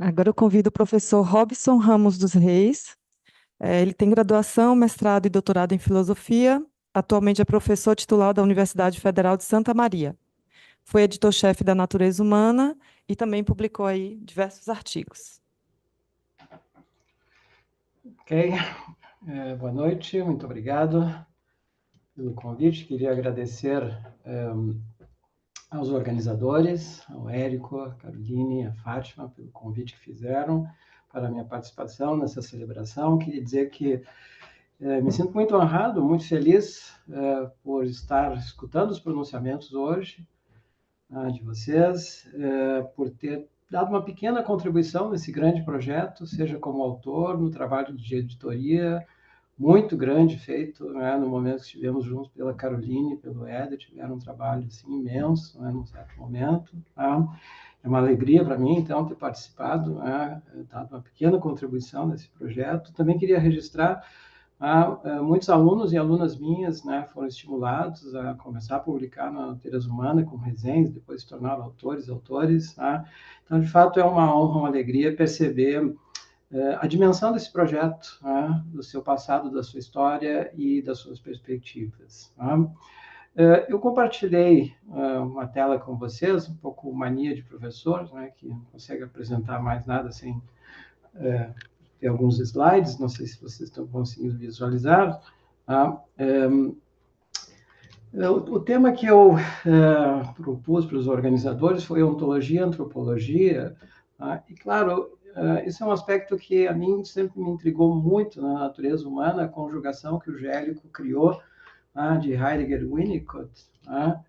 Agora eu convido o professor Robson Ramos dos Reis. Ele tem graduação, mestrado e doutorado em filosofia. Atualmente é professor titular da Universidade Federal de Santa Maria. Foi editor-chefe da Natureza Humana e também publicou aí diversos artigos. Ok, boa noite, muito obrigado pelo convite. Queria agradecer aos organizadores, ao Érico, a Caroline, a Fátima, pelo convite que fizeram para a minha participação nessa celebração. Queria dizer que me sinto muito honrado, muito feliz por estar escutando os pronunciamentos hoje de vocês, por ter dado uma pequena contribuição nesse grande projeto, seja como autor, no trabalho de editoria, muito grande feito, né, no momento que estivemos juntos pela Caroline, pelo Éder, tiveram um trabalho assim, imenso, né, num certo momento. Tá? É uma alegria para mim, então, ter participado, né, dado uma pequena contribuição nesse projeto. Também queria registrar muitos alunos e alunas minhas, né, foram estimulados a começar a publicar na Natureza Humana com resenhas, depois se tornaram autores. Tá? Então, de fato, é uma honra, uma alegria perceber a dimensão desse projeto, né, do seu passado, da sua história e das suas perspectivas. Tá? Eu compartilhei uma tela com vocês, um pouco mania de professor, né, que não consegue apresentar mais nada sem ter alguns slides, não sei se vocês estão conseguindo visualizar. Tá? O tema que eu propus para os organizadores foi ontologia, antropologia, tá? E, claro, esse é um aspecto que a mim sempre me intrigou muito na natureza humana, a conjugação que o Gélico criou, de Heidegger e Winnicott. Tá?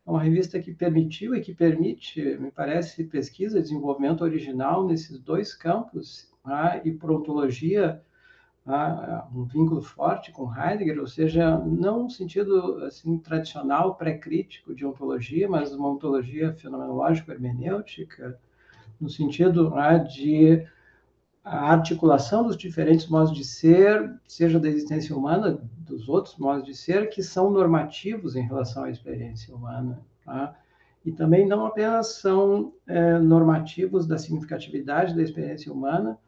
É uma revista que permitiu e que permite, me parece, pesquisa e desenvolvimento original nesses dois campos, tá? E por ontologia, um vínculo forte com Heidegger, ou seja, não um sentido assim tradicional pré-crítico de ontologia, mas uma ontologia fenomenológico-hermenêutica, no sentido de a articulação dos diferentes modos de ser, seja da existência humana, dos outros modos de ser, que são normativos em relação à experiência humana. Tá? E também não apenas são normativos da significatividade da experiência humana,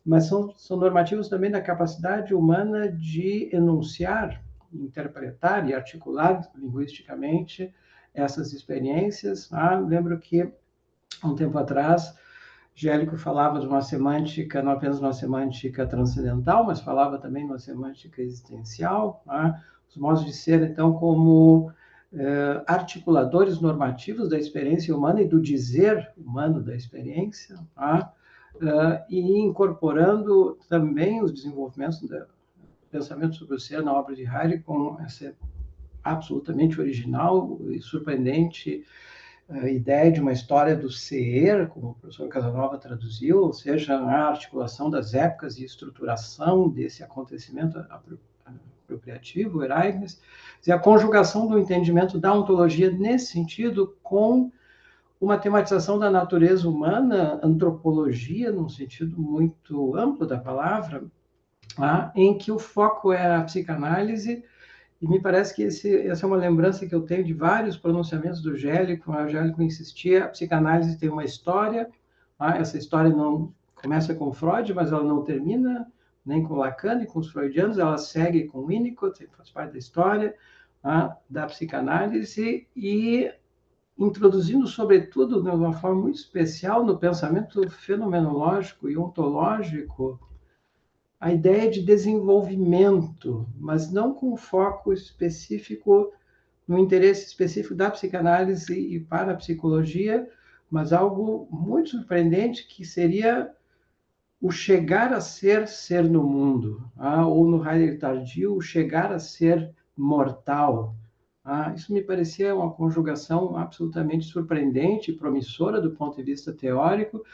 mas são normativos também da capacidade humana de enunciar, interpretar e articular linguisticamente essas experiências. Lembro que, há um tempo atrás, Gélico falava de uma semântica, não apenas uma semântica transcendental, mas falava também de uma semântica existencial. Os modos de ser, então, como articuladores normativos da experiência humana e do dizer humano da experiência. E incorporando também os desenvolvimentos do pensamento sobre o ser na obra de Heidegger com essa absolutamente original e surpreendente ideia de uma história do ser, como o professor Casanova traduziu, ou seja, a articulação das épocas e estruturação desse acontecimento apropriativo, Ereignis, e a conjugação do entendimento da ontologia nesse sentido com uma tematização da natureza humana, antropologia, num sentido muito amplo da palavra, em que o foco é a psicanálise, e me parece que essa é uma lembrança que eu tenho de vários pronunciamentos do Gélico. O Gélico insistia, a psicanálise tem uma história, essa história não começa com Freud, mas ela não termina nem com Lacan e com os freudianos, ela segue com Winnicott, faz parte da história da psicanálise, e introduzindo, sobretudo, de uma forma muito especial no pensamento fenomenológico e ontológico, a ideia de desenvolvimento, mas não com foco específico no interesse específico da psicanálise e para a psicologia, mas algo muito surpreendente que seria o chegar a ser ser no mundo, ou no Heidegger tardio, o chegar a ser mortal. Isso me parecia uma conjugação absolutamente surpreendente e promissora do ponto de vista teórico,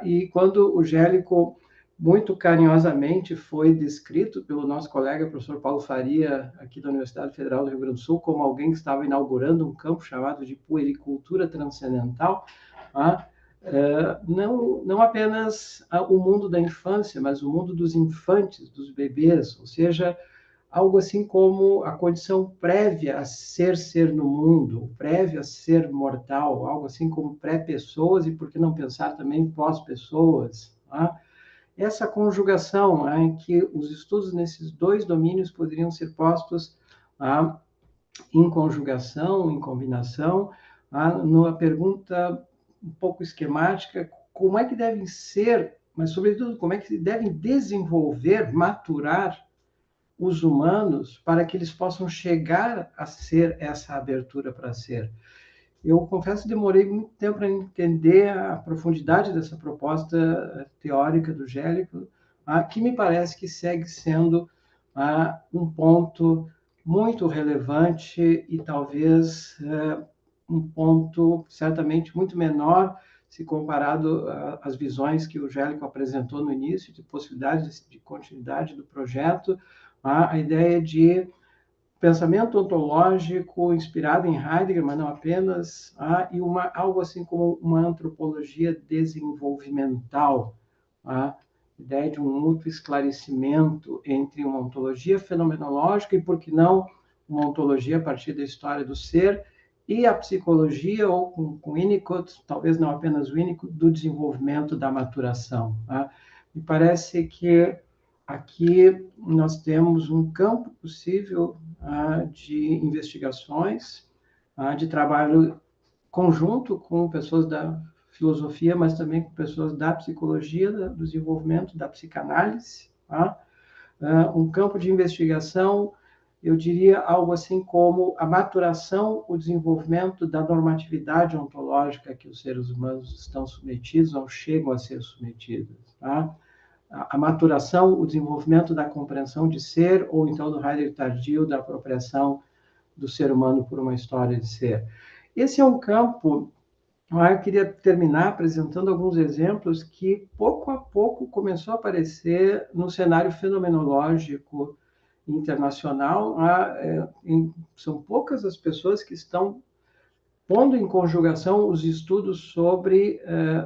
e quando o Gélico muito carinhosamente foi descrito pelo nosso colega, professor Paulo Faria, aqui da Universidade Federal do Rio Grande do Sul, como alguém que estava inaugurando um campo chamado de puericultura transcendental, não apenas o mundo da infância, mas o mundo dos infantes, dos bebês, ou seja, algo assim como a condição prévia a ser no mundo, prévia a ser mortal, algo assim como pré-pessoas e por que não pensar também pós-pessoas, tá? Essa conjugação, né, em que os estudos nesses dois domínios poderiam ser postos, tá, em conjugação, em combinação, tá, numa pergunta um pouco esquemática, como é que devem ser, mas sobretudo como é que devem desenvolver, maturar os humanos para que eles possam chegar a ser essa abertura para ser. Eu confesso que demorei muito tempo para entender a profundidade dessa proposta teórica do Gélico, que me parece que segue sendo um ponto muito relevante e talvez um ponto certamente muito menor se comparado às visões que o Gélico apresentou no início, de possibilidades de continuidade do projeto, a ideia de pensamento ontológico inspirado em Heidegger, mas não apenas, e algo assim como uma antropologia desenvolvimental, a ideia de um mútuo esclarecimento entre uma ontologia fenomenológica e, por que não, uma ontologia a partir da história do ser e a psicologia, ou com Winnicott, talvez não apenas Winnicott, do desenvolvimento da maturação. Me parece que aqui nós temos um campo possível de investigações, de trabalho conjunto com pessoas da filosofia, mas também com pessoas da psicologia, do desenvolvimento, da psicanálise. Um campo de investigação, eu diria algo assim como a maturação, o desenvolvimento da normatividade ontológica que os seres humanos estão submetidos ou chegam a ser submetidos. A maturação, o desenvolvimento da compreensão de ser, ou então do Heidegger tardio, da apropriação do ser humano por uma história de ser. Esse é um campo, eu queria terminar apresentando alguns exemplos que, pouco a pouco, começou a aparecer no cenário fenomenológico internacional. São poucas as pessoas que estão pondo em conjugação os estudos sobre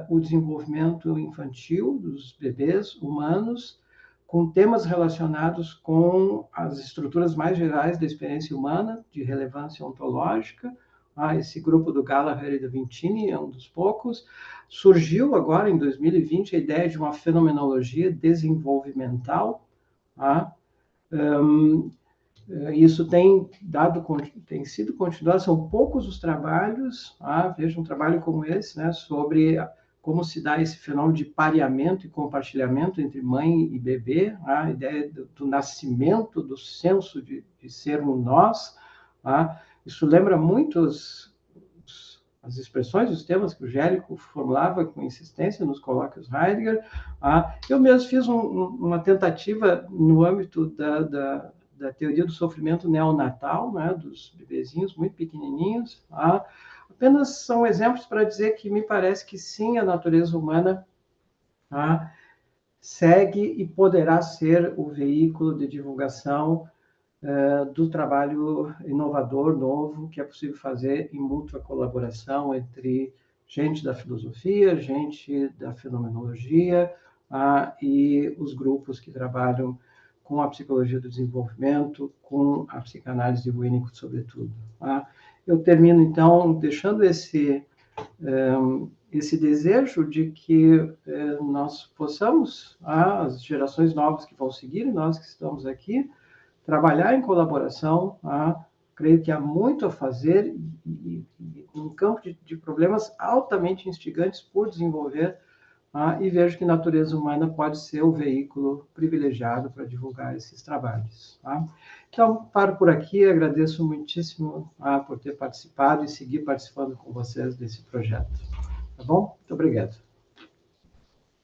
o desenvolvimento infantil dos bebês humanos, com temas relacionados com as estruturas mais gerais da experiência humana, de relevância ontológica. Esse grupo do Gallagher e do Vincini é um dos poucos. Surgiu agora, em 2020, a ideia de uma fenomenologia desenvolvimental. Isso tem sido continuado, são poucos os trabalhos, veja um trabalho como esse, né, sobre como se dá esse fenômeno de pareamento e compartilhamento entre mãe e bebê, a ideia do nascimento do senso de sermos nós. Isso lembra muito as expressões, os temas que o Gélico formulava com insistência nos colóquios Heidegger. Eu mesmo fiz uma tentativa no âmbito da teoria do sofrimento neonatal, né, dos bebezinhos muito pequenininhos. Apenas são exemplos para dizer que me parece que sim, a natureza humana segue e poderá ser o veículo de divulgação do trabalho inovador, novo, que é possível fazer em mútua colaboração entre gente da filosofia, gente da fenomenologia e os grupos que trabalham com a psicologia do desenvolvimento, com a psicanálise de Winnicott, sobretudo. Eu termino, então, deixando esse desejo de que nós possamos, as gerações novas que vão seguir, nós que estamos aqui, trabalhar em colaboração. Creio que há muito a fazer e um campo de problemas altamente instigantes por desenvolver, e vejo que a natureza humana pode ser o veículo privilegiado para divulgar esses trabalhos. Então, paro por aqui, agradeço muitíssimo por ter participado e seguir participando com vocês desse projeto. Tá bom? Muito obrigado.